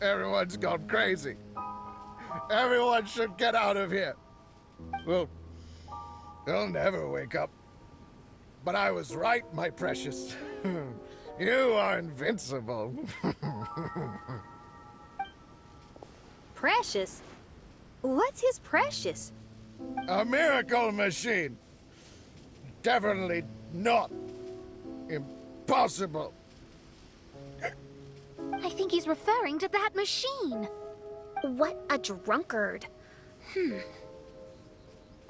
Everyone's gone crazy. Everyone should get out of here. Well, they'll never wake up. But I was right, my precious. You are invincible. Precious? What's his precious? A miracle machine. Definitely not impossible. I think he's referring to that machine. What a drunkard.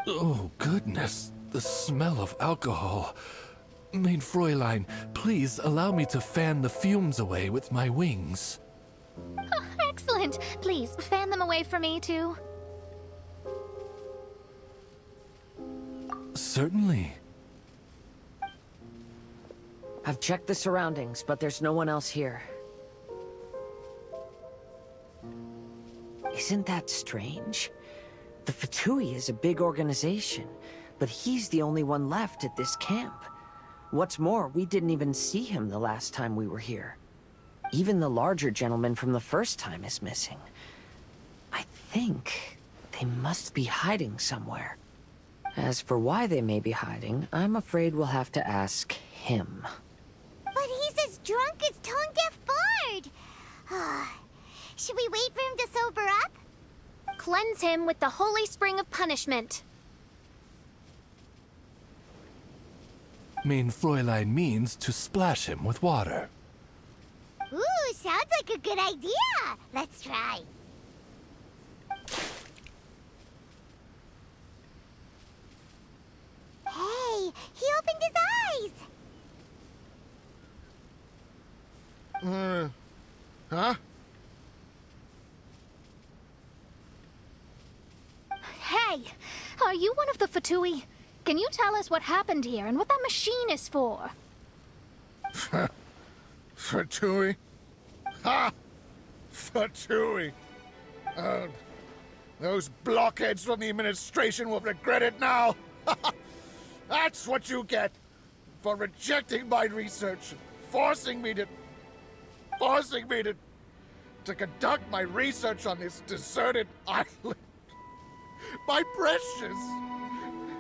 Oh, goodness. The smell of alcohol. Mein Fräulein, please allow me to fan the fumes away with my wings. Oh, excellent. Please, fan them away from me, too. Certainly. I've checked the surroundings, but there's no one else here. Isn't that strange? The Fatui is a big organization, but he's the only one left at this camp. What's more, we didn't even see him the last time we were here. Even the larger gentleman from the first time is missing. I think they must be hiding somewhere. As for why they may be hiding, I'm afraid we'll have to ask him. But he's as drunk as tone-deaf Bard. Should we wait for him to sober up? Cleanse him with the holy spring of punishment. Mein Fräulein means to splash him with water. Ooh, sounds like a good idea. Let's try. Hey, he opened his eyes. Huh? Hey, are you one of the Fatui? Can you tell us what happened here and what that machine is for? Fatui? Ha! Fatui! Those blockheads from the administration will regret it now! That's what you get for rejecting my research, forcing me to conduct my research on this deserted island. My precious!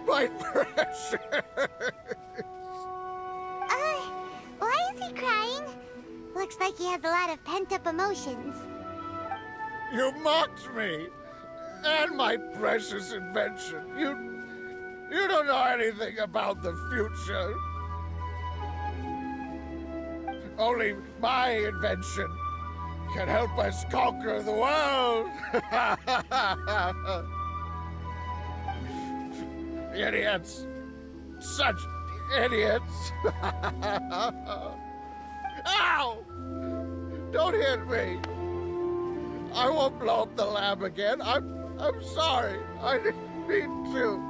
My precious! Why is he crying? Looks like he has a lot of pent-up emotions. You mocked me! And my precious invention. You don't know anything about the future. Only my invention can help us conquer the world. Idiots. Such idiots. Ow! Don't hit me. I won't blow up the lab again. I'm sorry. I didn't mean to.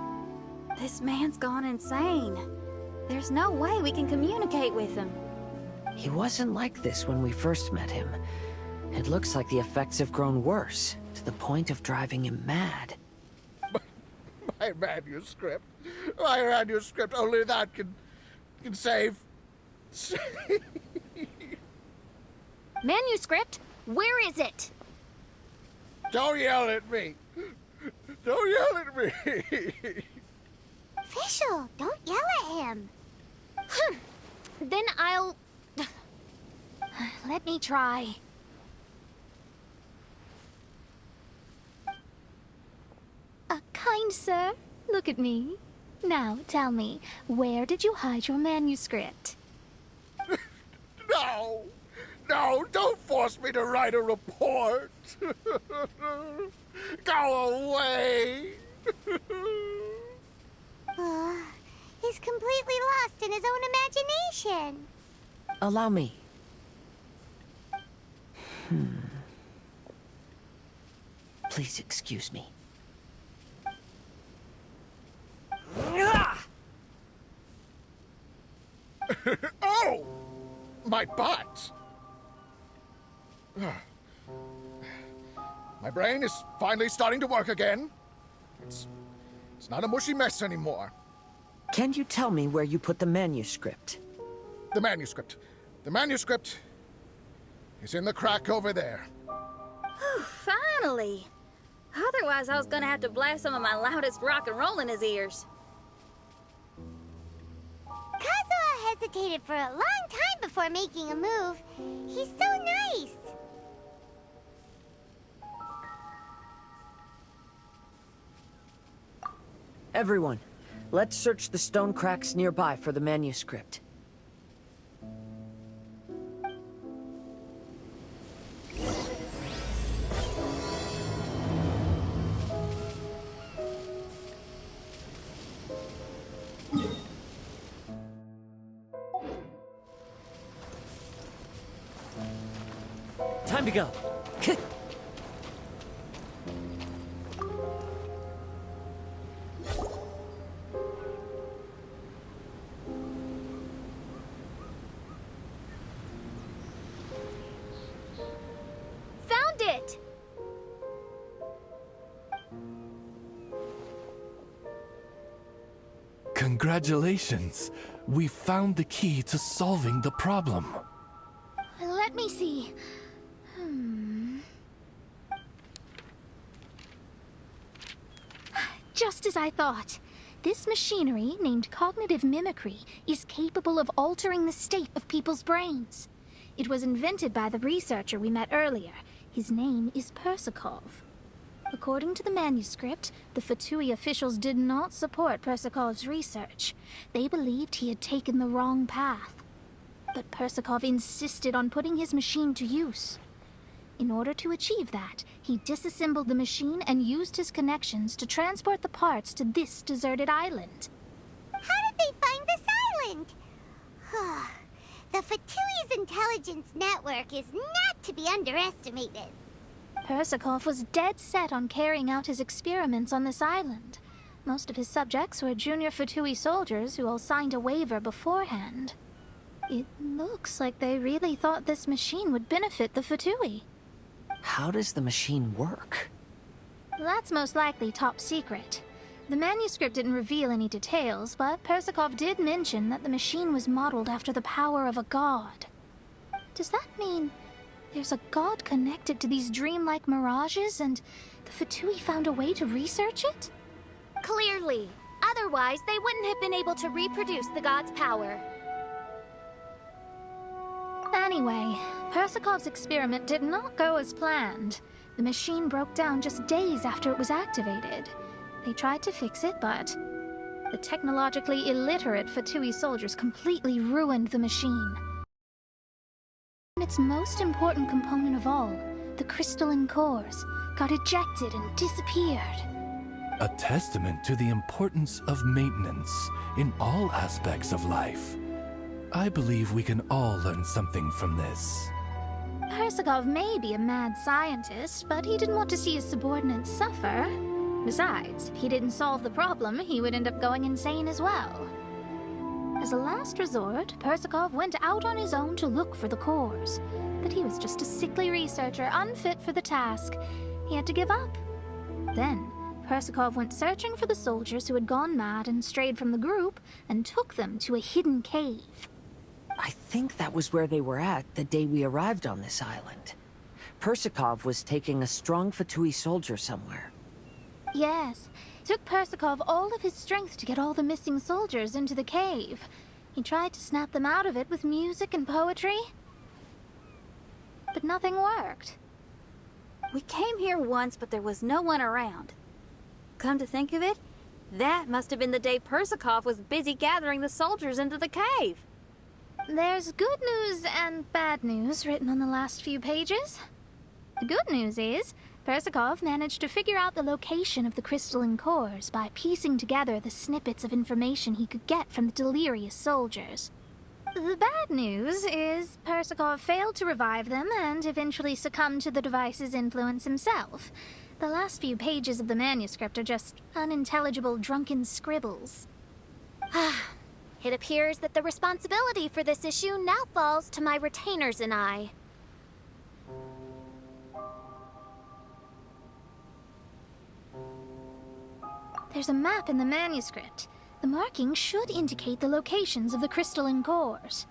This man's gone insane. There's no way we can communicate with him. He wasn't like this when we first met him. It looks like the effects have grown worse, to the point of driving him mad. My manuscript. My manuscript. Only that can save. Manuscript? Where is it? Don't yell at me. Don't yell at me. Fischl, don't yell at him. Then I'll... Let me try. Kind sir, look at me. Now, tell me, where did you hide your manuscript? No! No, don't force me to write a report! Go away! He's completely lost in his own imagination. Allow me. Please excuse me. Oh! My butt! My brain is finally starting to work again. It's not a mushy mess anymore. Can you tell me where you put the manuscript? The manuscript. The manuscript He's in the crack over there. Finally! Otherwise, I was gonna have to blast some of my loudest rock and roll in his ears. Kazuha hesitated for a long time before making a move. He's so nice. Everyone, let's search the stone cracks nearby for the manuscript. Time to go. Found it! Congratulations! We found the key to solving the problem. Let me see. Just as I thought. This machinery, named cognitive mimicry, is capable of altering the state of people's brains. It was invented by the researcher we met earlier. His name is Persikov. According to the manuscript, the Fatui officials did not support Persikov's research. They believed he had taken the wrong path. But Persikov insisted on putting his machine to use. In order to achieve that, he disassembled the machine and used his connections to transport the parts to this deserted island. How did they find this island? The Fatui's intelligence network is not to be underestimated. Persikov was dead set on carrying out his experiments on this island. Most of his subjects were junior Fatui soldiers who all signed a waiver beforehand. It looks like they really thought this machine would benefit the Fatui. How does the machine work? That's most likely top secret. The manuscript didn't reveal any details, but Persikov did mention that the machine was modeled after the power of a god. Does that mean there's a god connected to these dreamlike mirages, and the Fatui found a way to research it? Clearly. Otherwise, they wouldn't have been able to reproduce the god's power. Anyway, Persikov's experiment did not go as planned. The machine broke down just days after it was activated. They tried to fix it, but the technologically illiterate Fatui soldiers completely ruined the machine. And its most important component of all, the crystalline cores, got ejected and disappeared. A testament to the importance of maintenance in all aspects of life. I believe we can all learn something from this. Persikov may be a mad scientist, but he didn't want to see his subordinates suffer. Besides, if he didn't solve the problem, he would end up going insane as well. As a last resort, Persikov went out on his own to look for the cores. But he was just a sickly researcher, unfit for the task. He had to give up. Then, Persikov went searching for the soldiers who had gone mad and strayed from the group, and took them to a hidden cave. I think that was where they were at the day we arrived on this island. Persikov was taking a strong Fatui soldier somewhere. Yes, it took Persikov all of his strength to get all the missing soldiers into the cave. He tried to snap them out of it with music and poetry, but nothing worked. We came here once, but there was no one around. Come to think of it, that must have been the day Persikov was busy gathering the soldiers into the cave. There's good news and bad news written on the last few pages. The good news is, Persikov managed to figure out the location of the crystalline cores by piecing together the snippets of information he could get from the delirious soldiers. The bad news is Persikov failed to revive them and eventually succumbed to the device's influence himself. The last few pages of the manuscript are just unintelligible drunken scribbles. It appears that the responsibility for this issue now falls to my retainers and I. There's a map in the manuscript. The markings should indicate the locations of the crystalline cores.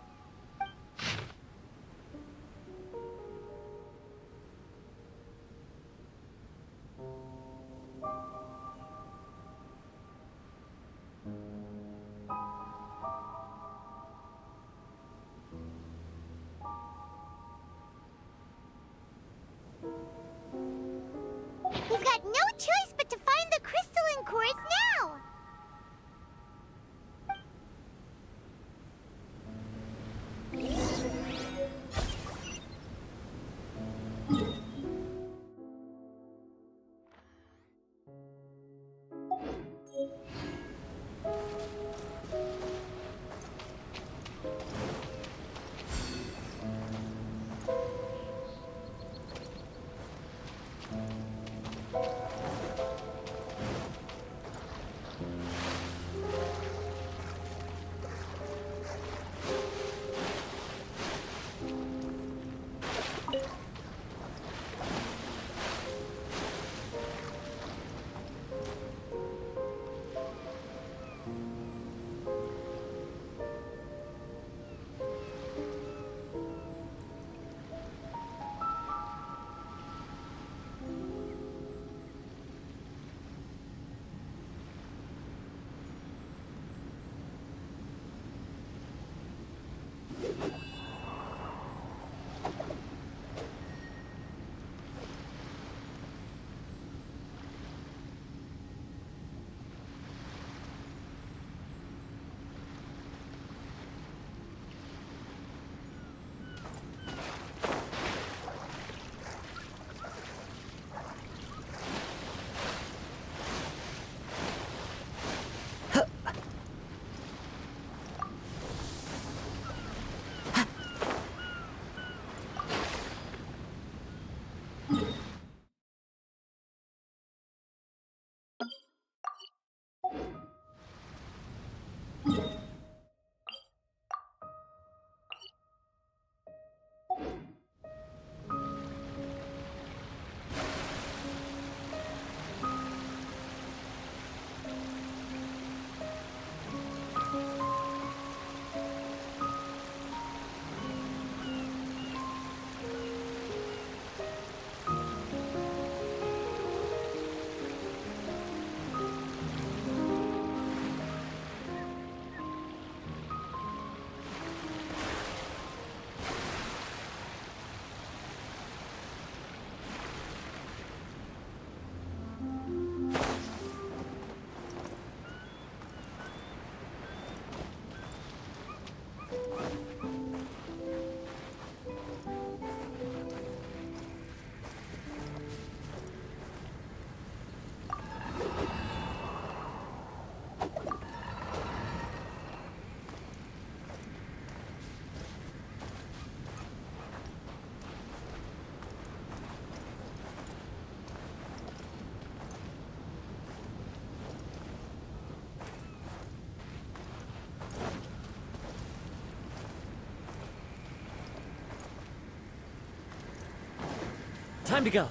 Time to go.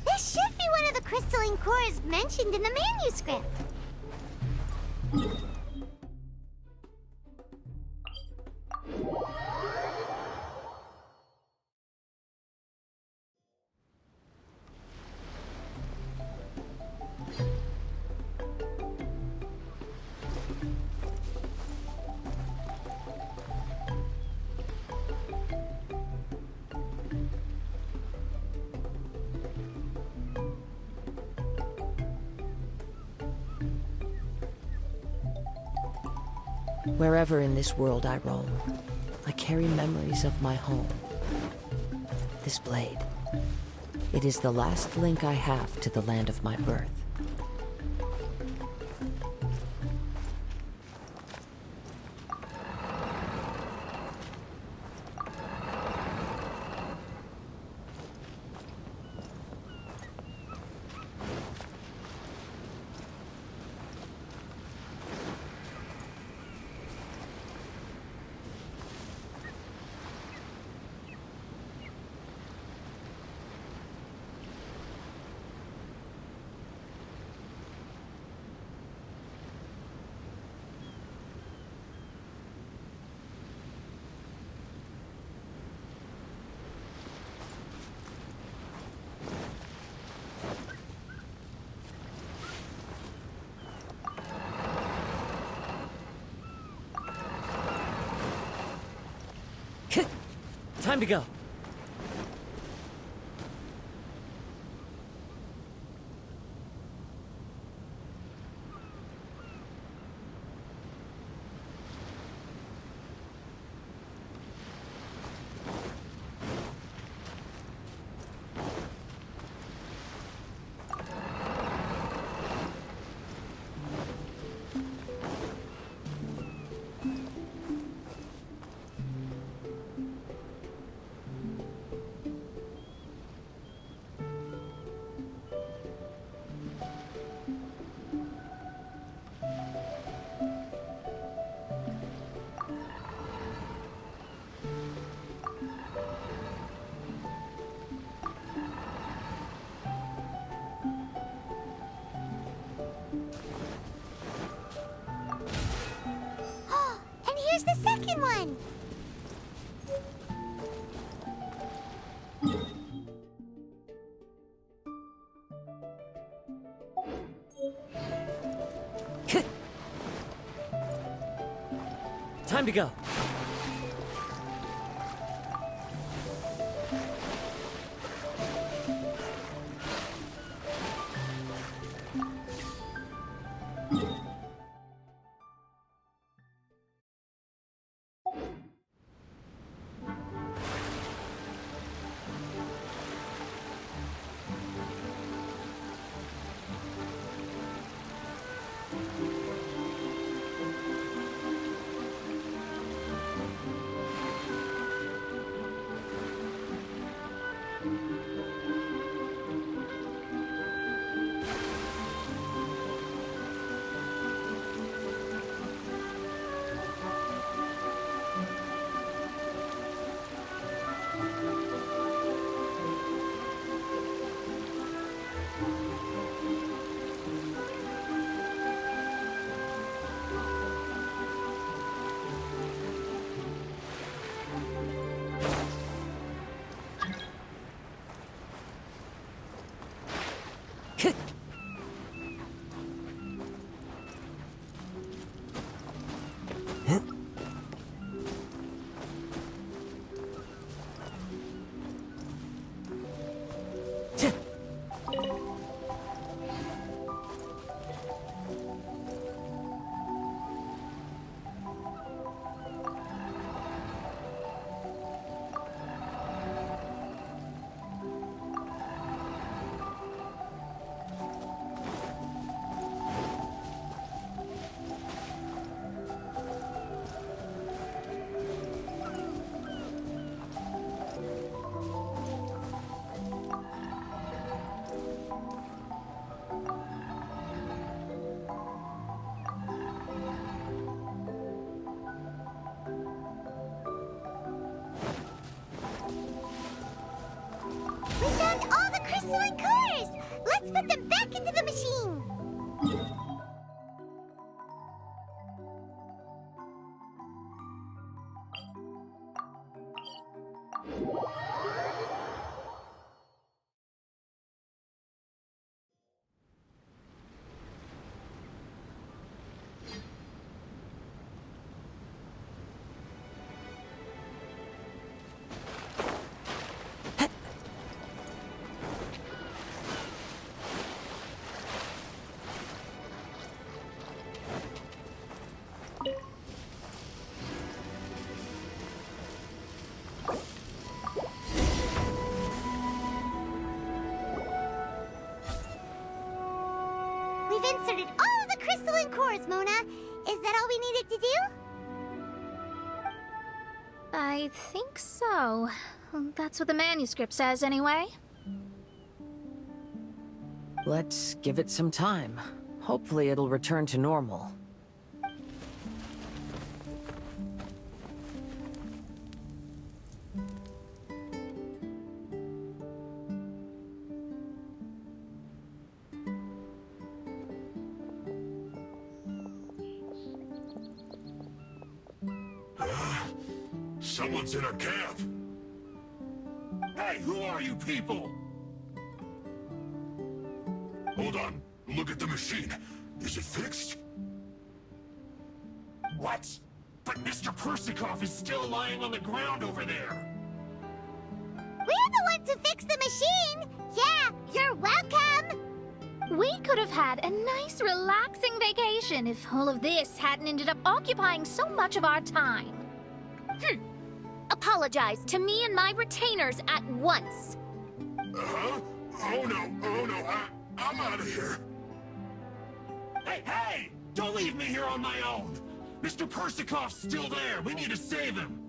This should be one of the crystalline cores mentioned in the manuscript. Wherever in this world I roam, I carry memories of my home. This blade. It is the last link I have to the land of my birth. Time to go. And here's the second one. Time to go. We found all the crystalline cores! Let's put them back into the machine! We've inserted all the crystalline cores, Mona. Is that all we needed to do? I think so. That's what the manuscript says, anyway. Let's give it some time. Hopefully it'll return to normal. Someone's in our camp. Hey, who are you people? Hold on. Look at the machine. Is it fixed? What? But Mr. Persikov is still lying on the ground over there. We're the ones who fixed the machine! Yeah, you're welcome! We could have had a nice, relaxing vacation if all of this hadn't ended up occupying so much of our time. Apologize to me and my retainers at once. Uh-huh? Oh no, I'm out of here. Hey! Don't leave me here on my own! Mr. Persikov's still there! We need to save him!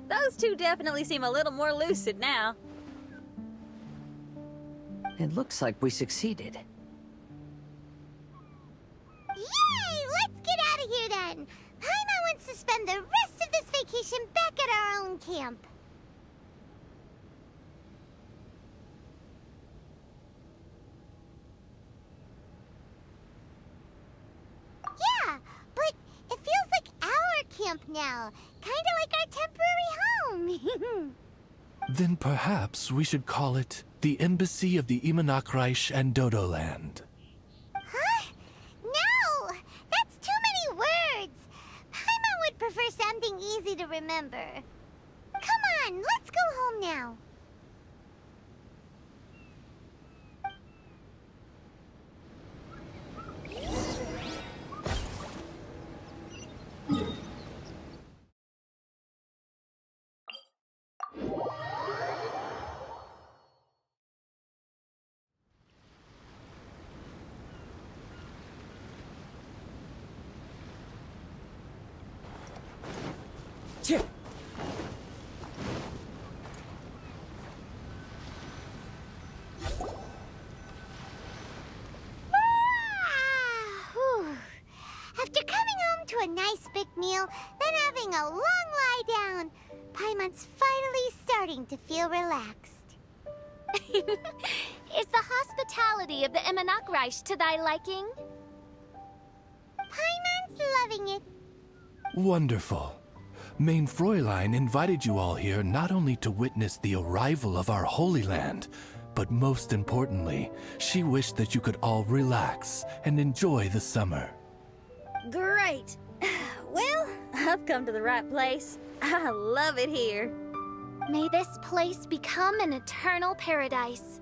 Those two definitely seem a little more lucid now. It looks like we succeeded. Yay! Let's get out of here then! Paimon wants to spend the rest of this vacation back at our own camp. Yeah, but it feels like our camp now. Kinda like our temporary home. Then perhaps we should call it the Embassy of the Imanakreich and Dodoland. Huh? No! That's too many words! Paimon would prefer something easy to remember. Come on, let's go home now. After coming home to a nice big meal, then having a long lie down, Paimon's finally starting to feel relaxed. Is the hospitality of the Imanakreich to thy liking? Paimon's loving it. Wonderful. Main Fräulein invited you all here not only to witness the arrival of our Holy Land, But most importantly, she wished that you could all relax and enjoy the summer. Great. Well, I've come to the right place. I love it here. May this place become an eternal paradise.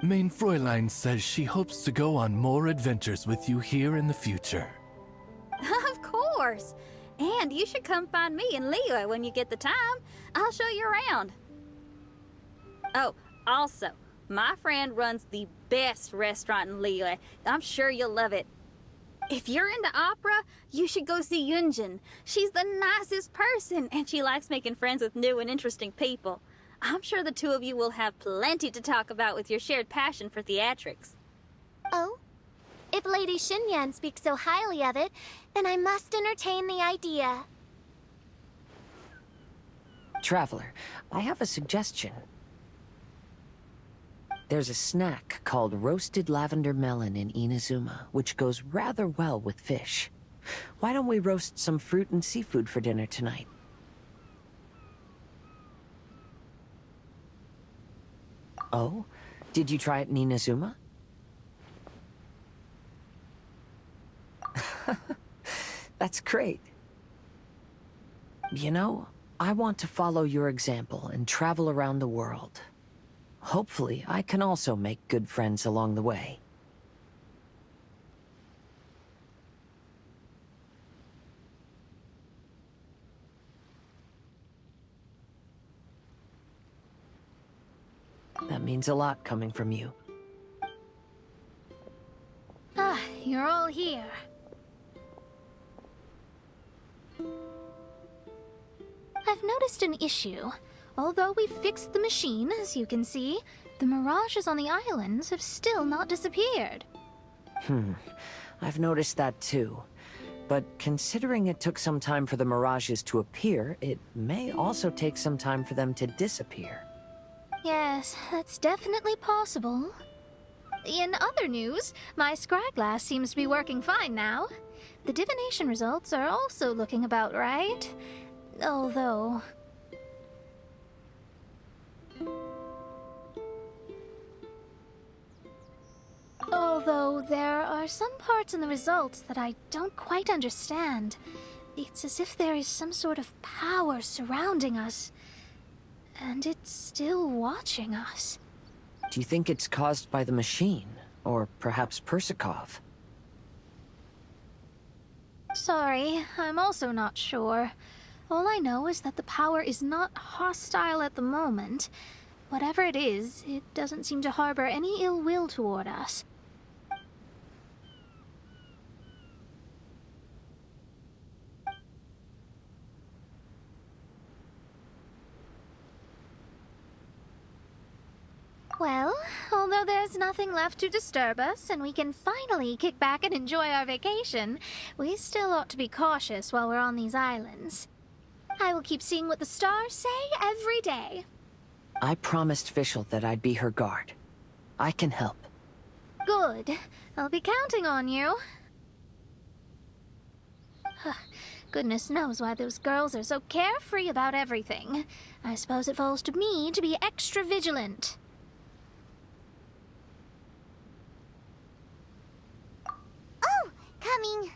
Mein Fräulein says she hopes to go on more adventures with you here in the future. Of course. And you should come find me and Leo when you get the time. I'll show you around. Oh, also, my friend runs the best restaurant in Leo. I'm sure you'll love it. If you're into opera, you should go see Yunjin. She's the nicest person, and she likes making friends with new and interesting people. I'm sure the two of you will have plenty to talk about with your shared passion for theatrics. Oh? If Lady Xinyan speaks so highly of it, then I must entertain the idea. Traveler, I have a suggestion. There's a snack called roasted lavender melon in Inazuma, which goes rather well with fish. Why don't we roast some fruit and seafood for dinner tonight? Oh? Did you try it in Inazuma? That's great. You know, I want to follow your example and travel around the world. Hopefully, I can also make good friends along the way. That means a lot coming from you. Ah, you're all here. I've noticed an issue. Although we've fixed the machine, as you can see, the mirages on the islands have still not disappeared. I've noticed that too. But considering it took some time for the mirages to appear, it may also take some time for them to disappear. Yes, that's definitely possible. In other news, my scryglass seems to be working fine now. The divination results are also looking about right. Although... there are some parts in the results that I don't quite understand. It's as if there is some sort of power surrounding us. And it's still watching us. Do you think it's caused by the machine? Or perhaps Persikov? Sorry, I'm also not sure. All I know is that the power is not hostile at the moment. Whatever it is, it doesn't seem to harbor any ill will toward us. Well, although there's nothing left to disturb us and we can finally kick back and enjoy our vacation, we still ought to be cautious while we're on these islands. I will keep seeing what the stars say every day. I promised Fischl that I'd be her guard. I can help. Good. I'll be counting on you. Goodness knows why those girls are so carefree about everything. I suppose it falls to me to be extra vigilant. Oh, coming.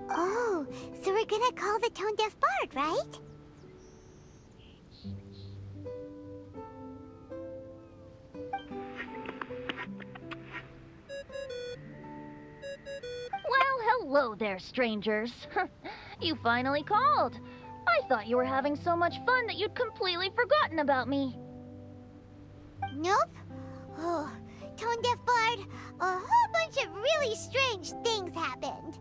Oh, so we're gonna call the tone-deaf bard, right? Well, hello there, strangers. You finally called. I thought you were having so much fun that you'd completely forgotten about me. Nope. Oh, tone-deaf bard, a whole bunch of really strange things happened.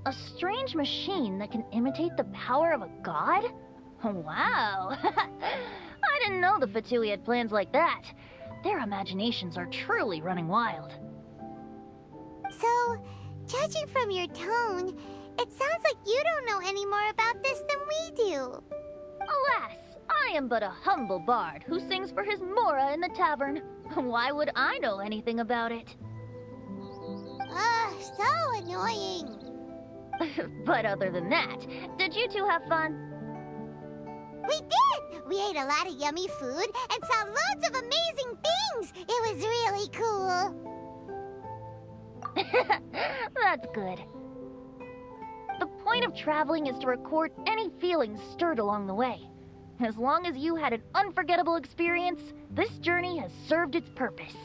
A strange machine that can imitate the power of a god? Wow. I didn't know the Fatui had plans like that. Their imaginations are truly running wild. So, judging from your tone, it sounds like you don't know any more about this than we do. Alas, I am but a humble bard who sings for his Mora in the tavern. Why would I know anything about it? Ugh, so annoying. But other than that, did you two have fun? We did! We ate a lot of yummy food and saw loads of amazing things! It was really cool! That's good. The point of traveling is to record any feelings stirred along the way. As long as you had an unforgettable experience, this journey has served its purpose.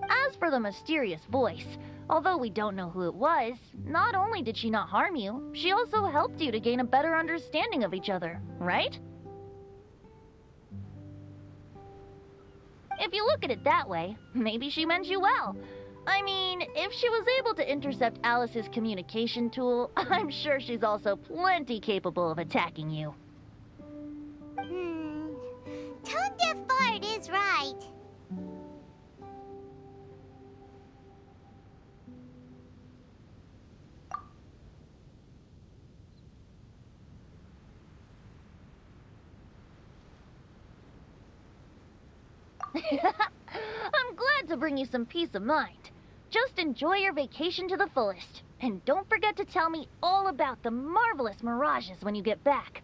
As for the mysterious voice, although we don't know who it was, not only did she not harm you, she also helped you to gain a better understanding of each other, right? If you look at it that way, maybe she meant you well. I mean, if she was able to intercept Alice's communication tool, I'm sure she's also plenty capable of attacking you. Tone-deaf Bard is right. I'm glad to bring you some peace of mind. Just enjoy your vacation to the fullest. And don't forget to tell me all about the marvelous mirages when you get back.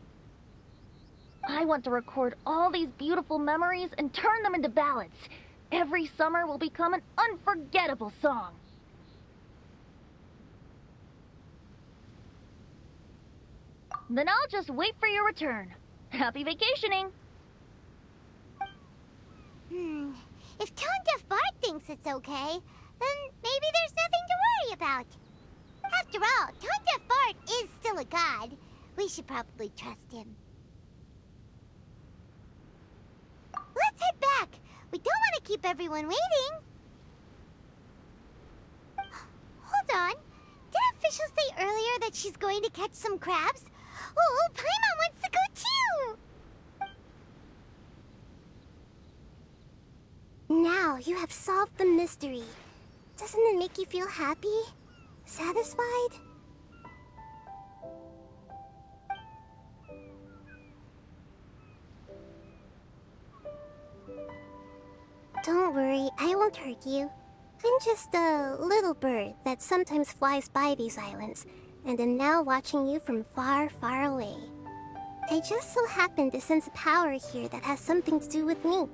I want to record all these beautiful memories and turn them into ballads. Every summer will become an unforgettable song. Then I'll just wait for your return. Happy vacationing! If Tone-deaf Bard thinks it's okay, then maybe there's nothing to worry about. After all, Tone-deaf Bard is still a god. We should probably trust him. Let's head back. We don't want to keep everyone waiting. Hold on. Didn't Fischl say earlier that she's going to catch some crabs? Oh, Paimon wants to go too! Now you have solved the mystery. Doesn't it make you feel happy? Satisfied? Don't worry, I won't hurt you. I'm just a little bird that sometimes flies by these islands, and am now watching you from far, far away. I just so happened to sense a power here that has something to do with me.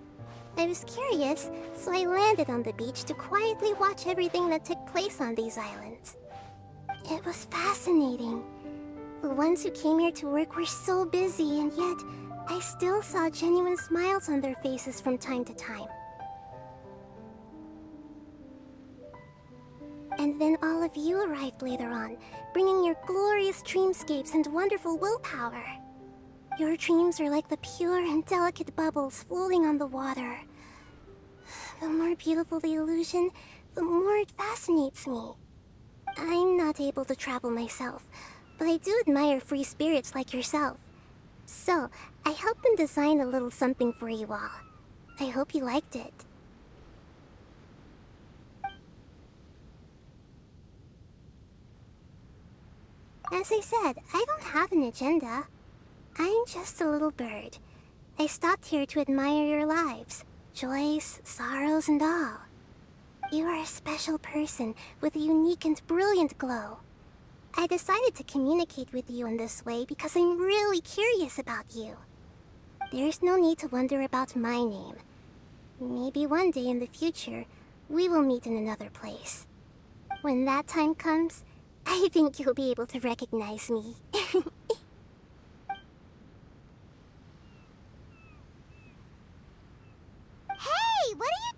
I was curious, so I landed on the beach to quietly watch everything that took place on these islands. It was fascinating. The ones who came here to work were so busy, and yet I still saw genuine smiles on their faces from time to time. And then all of you arrived later on, bringing your glorious dreamscapes and wonderful willpower. Your dreams are like the pure and delicate bubbles floating on the water. The more beautiful the illusion, the more it fascinates me. I'm not able to travel myself, but I do admire free spirits like yourself. So, I helped them design a little something for you all. I hope you liked it. As I said, I don't have an agenda. I'm just a little bird. I stopped here to admire your lives, joys, sorrows, and all. You are a special person with a unique and brilliant glow. I decided to communicate with you in this way because I'm really curious about you. There's no need to wonder about my name. Maybe one day in the future, we will meet in another place. When that time comes, I think you'll be able to recognize me. Hey, what are you